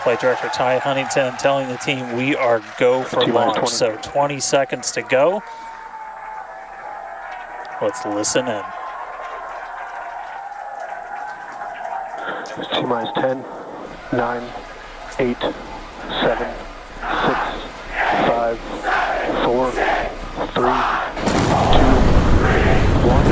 Flight Director Ty Huntington telling the team we are go for launch. So 20 seconds to go. Let's listen in. T-minus 10, 9, 8, 7, 6, 5, 4, 3, 2, 1.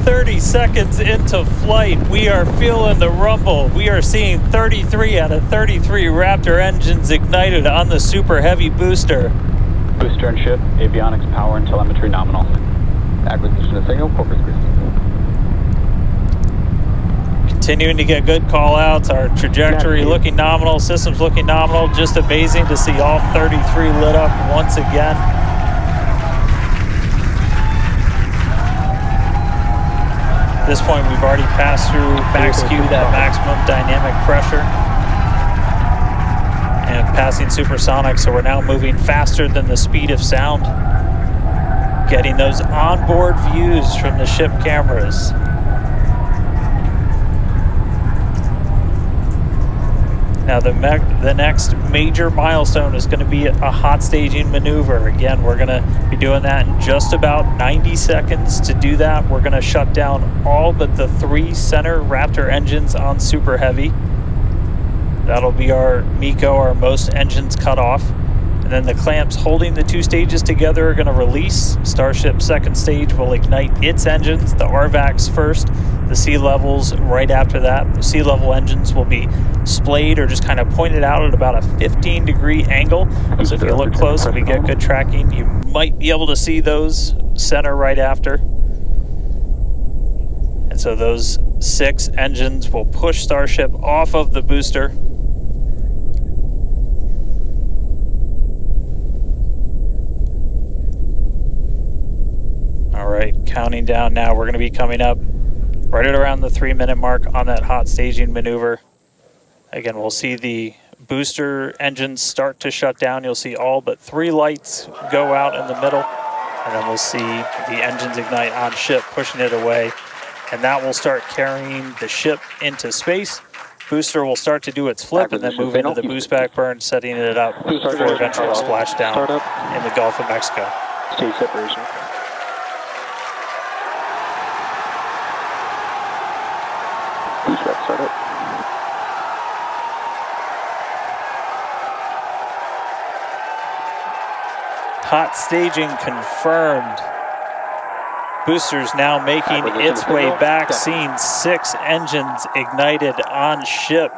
30 seconds into flight, we are feeling the rumble. We are seeing 33 out of 33 Raptor engines ignited on the Super Heavy booster. Booster and ship, avionics, power, and telemetry nominal. Acquisition of signal, corpus Christi. Continuing to get good call outs. Our trajectory looking nominal, systems looking nominal. Just amazing to see all 33 lit up once again. At this point, we've already passed through max Q, that maximum dynamic pressure, and passing supersonic, so we're now moving faster than the speed of sound, getting those onboard views from the ship cameras. Now the next major milestone is going to be a hot staging maneuver. Again, we're going to be doing that in just about 90 seconds. To do that, we're going to shut down all but the 3 center Raptor engines on Super Heavy. That'll be our MECO, our most engines cut off. And then the clamps holding the 2 stages together are going to release. Starship second stage will ignite its engines, the RVACs first, the sea levels right after that. The sea level engines will be splayed or just kind of pointed out at about a 15-degree angle. So if you look close and we get good tracking, you might be able to see those center right after. And so those 6 engines will push Starship off of the booster. All right, counting down now. We're going to be coming up right at around the 3-minute mark on that hot staging maneuver. Again, we'll see the booster engines start to shut down. You'll see all but 3 lights go out in the middle, and then we'll see the engines ignite on ship, pushing it away, and that will start carrying the ship into space. Booster will start to do its flip and then move into the boost back burn, setting it up for eventual splashdown in the Gulf of Mexico. Stage separation. Boost back startup. Hot staging confirmed. Boosters now making its way back, seeing 6 engines ignited on ship.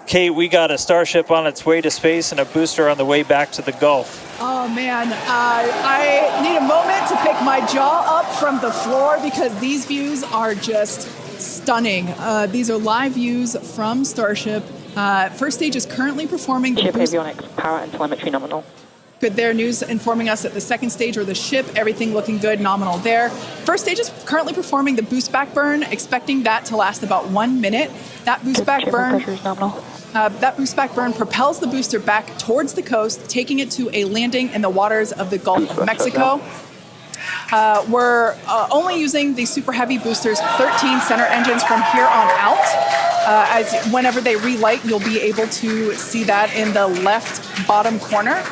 Kate, we got a Starship on its way to space and a booster on the way back to the Gulf. Oh man, I need a moment to pick my jaw up from the floor because these views are just stunning. These are live views from Starship. First stage is currently performing the ship avionics, power, and telemetry nominal. Good there, news informing us that the second stage or the ship, everything looking good, nominal there. First stage is currently performing the boost back burn, expecting that to last about 1 minute. That boost back burn, that boost back burn propels the booster back towards the coast, taking it to a landing in the waters of the Gulf of Mexico. We're only using the Super Heavy boosters, 13 center engines from here on out. As whenever they relight, you'll be able to see that in the left bottom corner.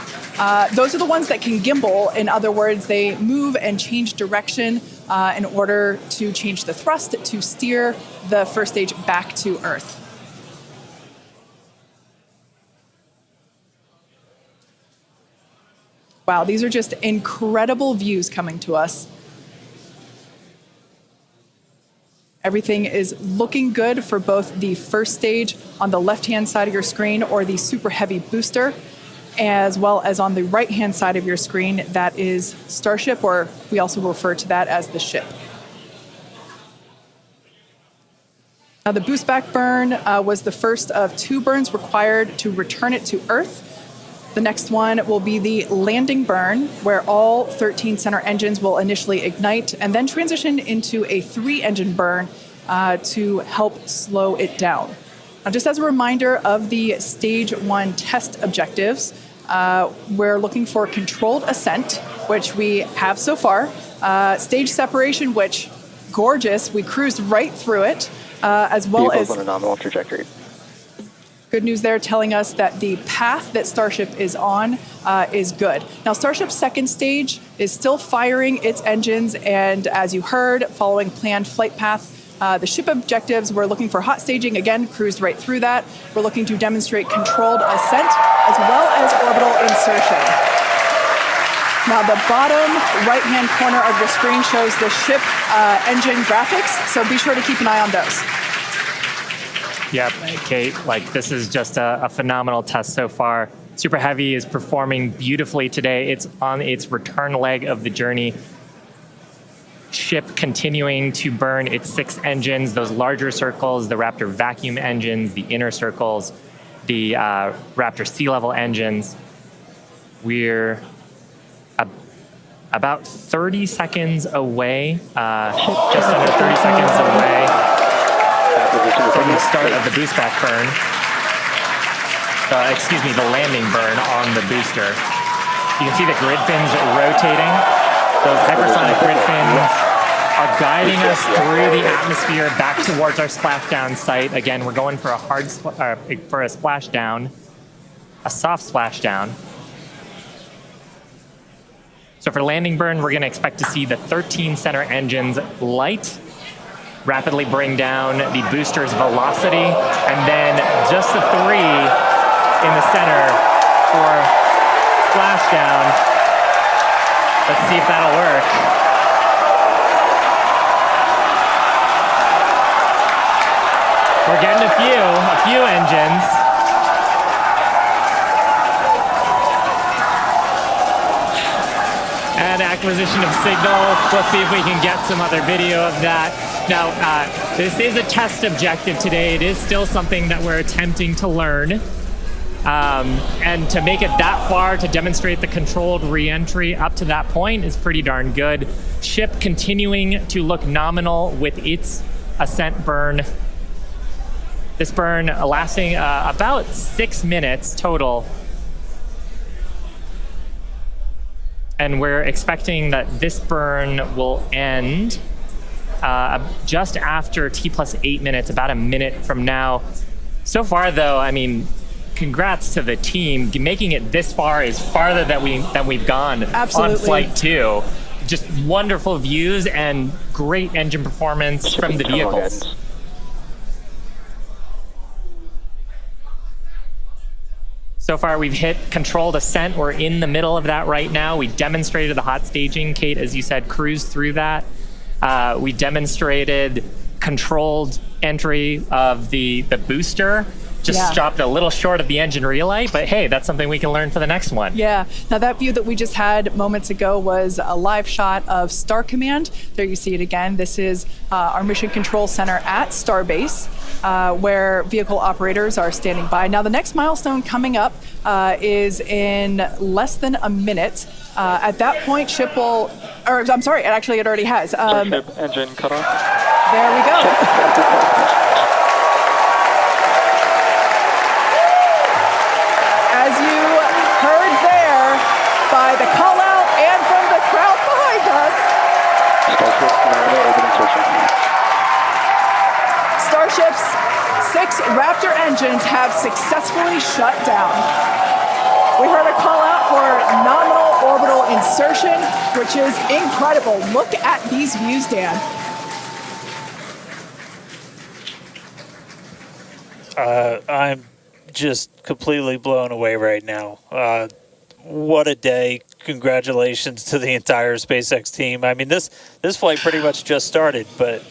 Those are the ones that can gimbal. In other words, they move and change direction in order to change the thrust to steer the first stage back to Earth. Wow, these are just incredible views coming to us. Everything is looking good for both the first stage on the left-hand side of your screen or the Super Heavy booster. as well as on the right-hand side of your screen, that is Starship, or we also refer to that as the ship. Now, the boost back burn was the first of 2 burns required to return it to Earth. The next one will be the landing burn, where all 13 center engines will initially ignite and then transition into a 3-engine burn to help slow it down. Now, just as a reminder of the stage 1 test objectives, we're looking for controlled ascent, which we have so far. Stage separation, which, gorgeous, we cruised right through it, as well Vehicles as on a nominal trajectory. good news there telling us that the path that Starship is on is good. Now, Starship's second stage is still firing its engines, and as you heard, following planned flight path, the ship objectives, we're looking for hot staging, again, cruised right through that. We're looking to demonstrate controlled ascent as well as orbital insertion. Now, the bottom right-hand corner of the screen shows the ship engine graphics, so be sure to keep an eye on those. Yep, Kate, like this is just a phenomenal test so far. Super Heavy is performing beautifully today. It's on its return leg of the journey. Ship continuing to burn its 6 engines, those larger circles, the Raptor vacuum engines, the inner circles, the Raptor sea level engines. We're about 30 seconds away, just under 30 seconds away from the start of the boost back burn. Excuse me, the landing burn on the booster. You can see the grid fins rotating. Those hypersonic grid fins are guiding us through the atmosphere back towards our splashdown site. Again, we're going for a splashdown, a soft splashdown. So for landing burn, we're going to expect to see the 13 center engines light, rapidly bring down the booster's velocity, and then just the 3 in the center for splashdown. Let's see if that'll work. We're getting a few engines. And acquisition of signal. We'll see if we can get some other video of that. Now, this is a test objective today. It is still something that we're attempting to learn. And to make it that far, to demonstrate the controlled reentry up to that point is pretty darn good. Ship continuing to look nominal with its ascent burn. This burn lasting about 6 minutes total. And we're expecting that this burn will end just after T+8 minutes, about a minute from now. So far, though, I mean, congrats to the team. Making it this far is farther than we've gone. Absolutely. On Flight 2. Just wonderful views and great engine performance from the vehicles. So far, we've hit controlled ascent. We're in the middle of that right now. We demonstrated the hot staging. Kate, as you said, cruised through that. We demonstrated controlled entry of the booster. Just stopped a little short of the engine relight, but hey, that's something we can learn for the next one. Yeah. Now, that view that we just had moments ago was a live shot of Star Command. There you see it again. This is our mission control center at Starbase, where vehicle operators are standing by. Now, the next milestone coming up is in less than a minute. At that point, ship will, or I'm sorry, actually it already has. Starship engine cut off. There we go. As you heard there by the call out and from the crowd behind us, Starship's 6 Raptor engines have successfully shut down. We heard a call out for nominal orbital insertion, which is incredible. Look at these views, Dan. I'm just completely blown away right now. What a day. Congratulations to the entire SpaceX team. I mean, this flight pretty much just started, but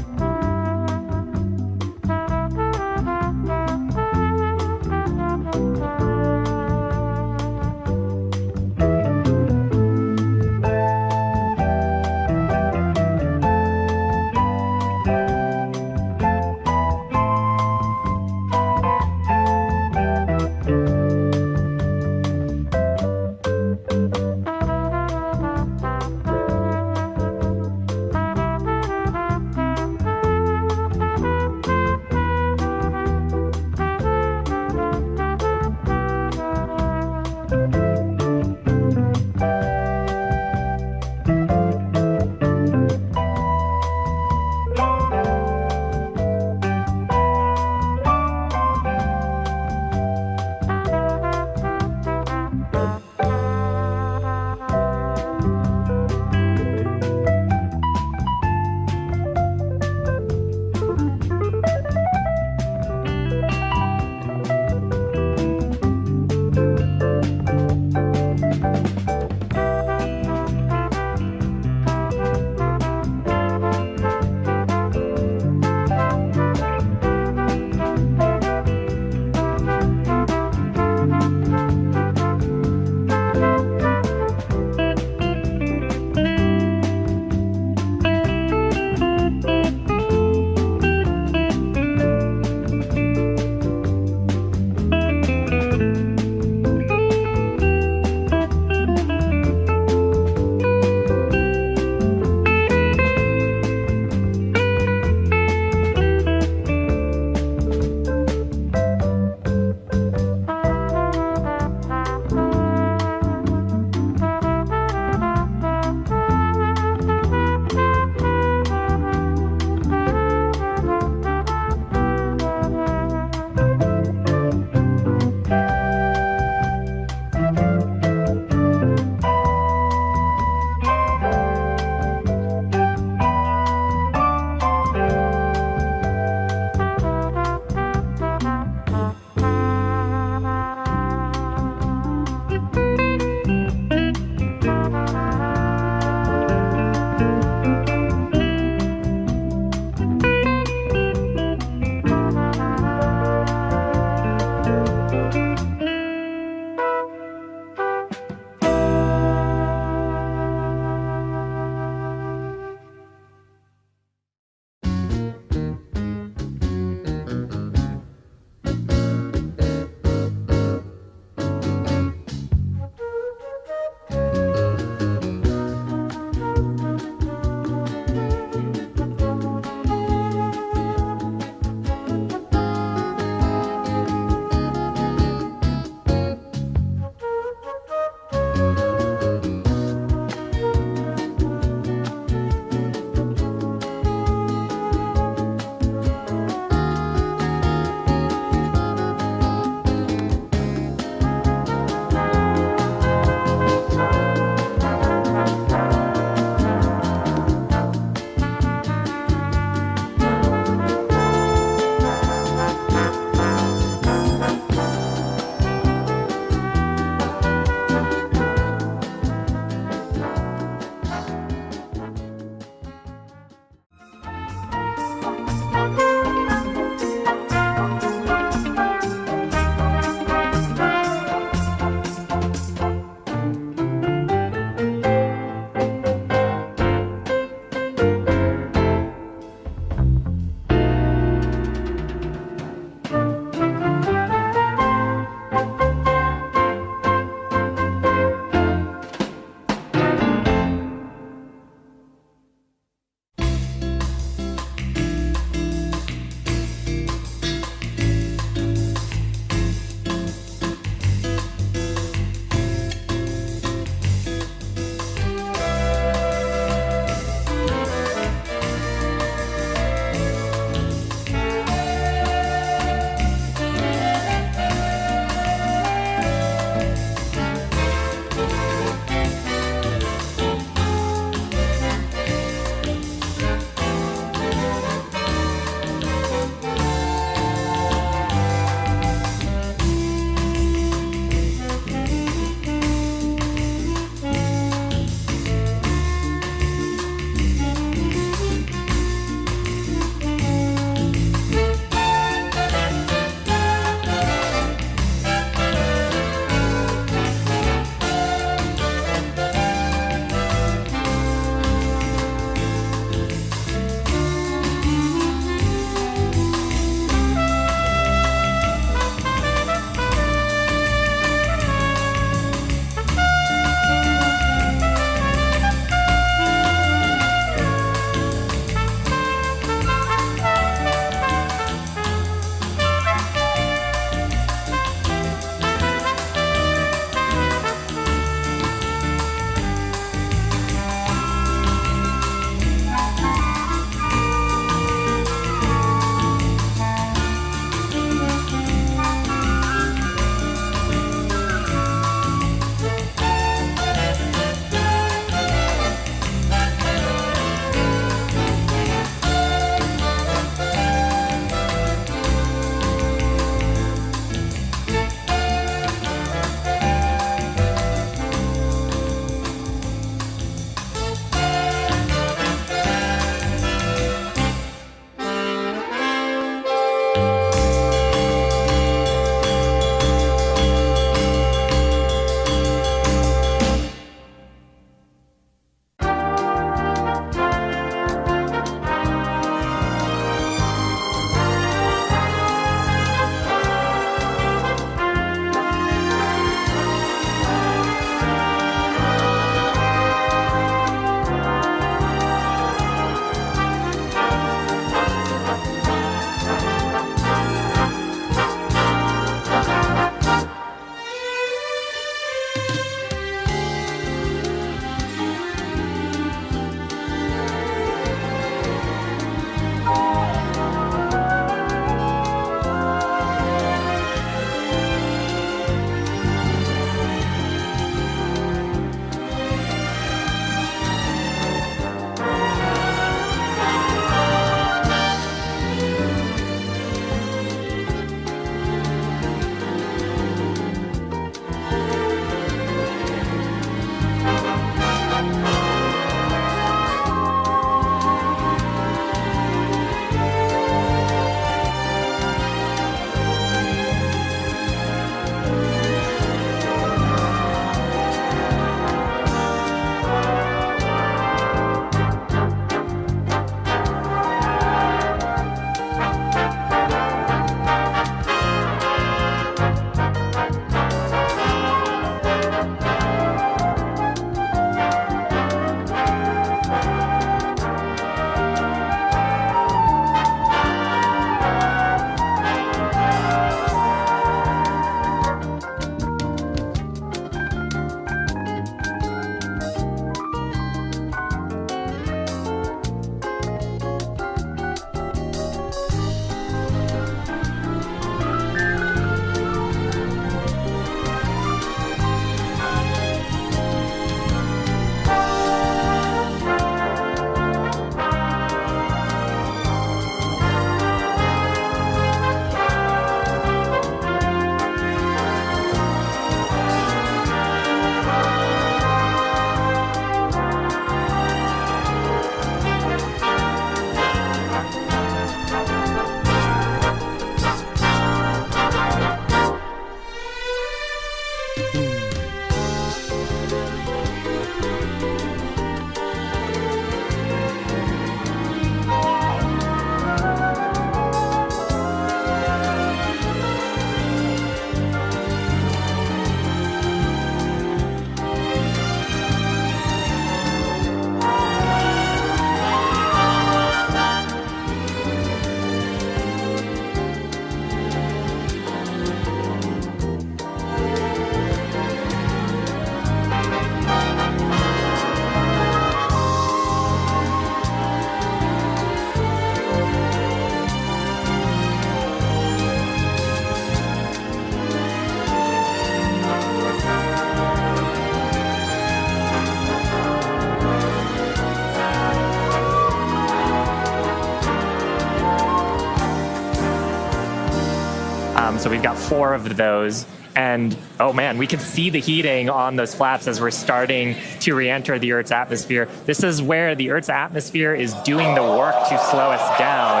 So we've got 4 of those. And oh man, we can see the heating on those flaps as we're starting to re-enter the Earth's atmosphere. This is where the Earth's atmosphere is doing the work to slow us down.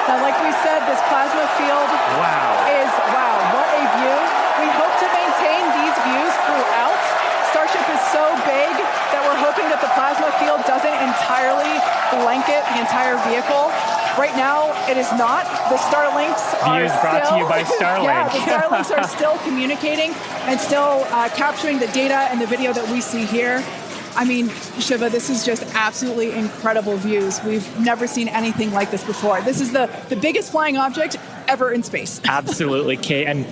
Now, like we said, this plasma field is, what a view. We hope to maintain these views throughout. Starship is so big that we're hoping that the plasma field doesn't entirely blanket the entire vehicle. Right now, it is not. The Starlinks are Views brought to you by Starlink. Yeah, the Starlinks are still communicating and still capturing the data and the video that we see here. I mean, Shiva, this is just absolutely incredible views. We've never seen anything like this before. This is the biggest flying object ever in space. Absolutely, Kate. And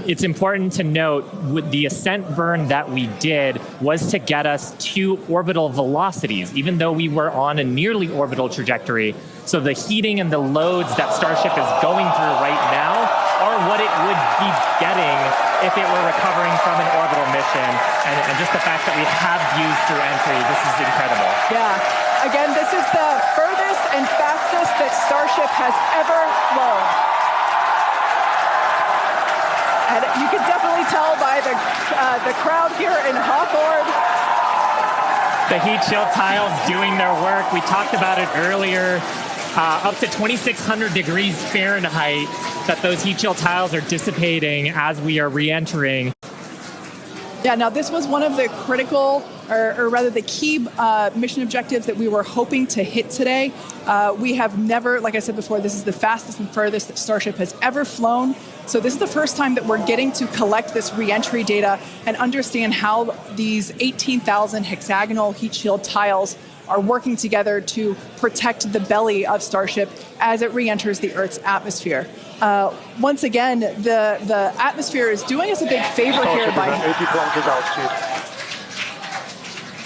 it's important to note, with the ascent burn that we did was to get us to orbital velocities, even though we were on a nearly orbital trajectory. So the heating and the loads that Starship is going through right now are what it would be getting if it were recovering from an orbital mission. And just the fact that we have views through entry, this is incredible. Yeah. Again, this is the furthest and fastest that Starship has ever flown. And you can definitely tell by the crowd here in Hawthorne. The heat shield tiles doing their work. We talked about it earlier. Up to 2,600 degrees Fahrenheit that those heat shield tiles are dissipating as we are re-entering. Yeah, now this was one of the critical, or rather the key mission objectives that we were hoping to hit today. We have never, like I said before, this is the fastest and furthest that Starship has ever flown. So this is the first time that we're getting to collect this re-entry data and understand how these 18,000 hexagonal heat shield tiles are working together to protect the belly of Starship as it re-enters the Earth's atmosphere. Once again, the atmosphere is doing us a big favor here by... 80 kilometers altitude.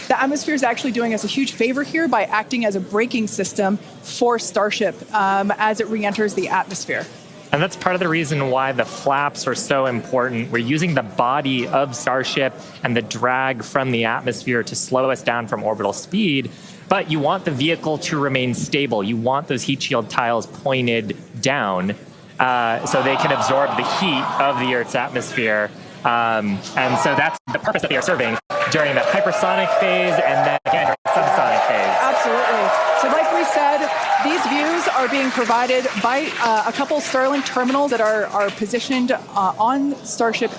The atmosphere is actually doing us a huge favor here by acting as a braking system for Starship as it re-enters the atmosphere. And that's part of the reason why the flaps are so important. We're using the body of Starship and the drag from the atmosphere to slow us down from orbital speed. But you want the vehicle to remain stable. You want those heat shield tiles pointed down so they can absorb the heat of the Earth's atmosphere. And so that's the purpose that they are serving during the hypersonic phase and then again during the subsonic phase. Absolutely. So like we said, these views are being provided by a couple Starlink terminals that are positioned on Starship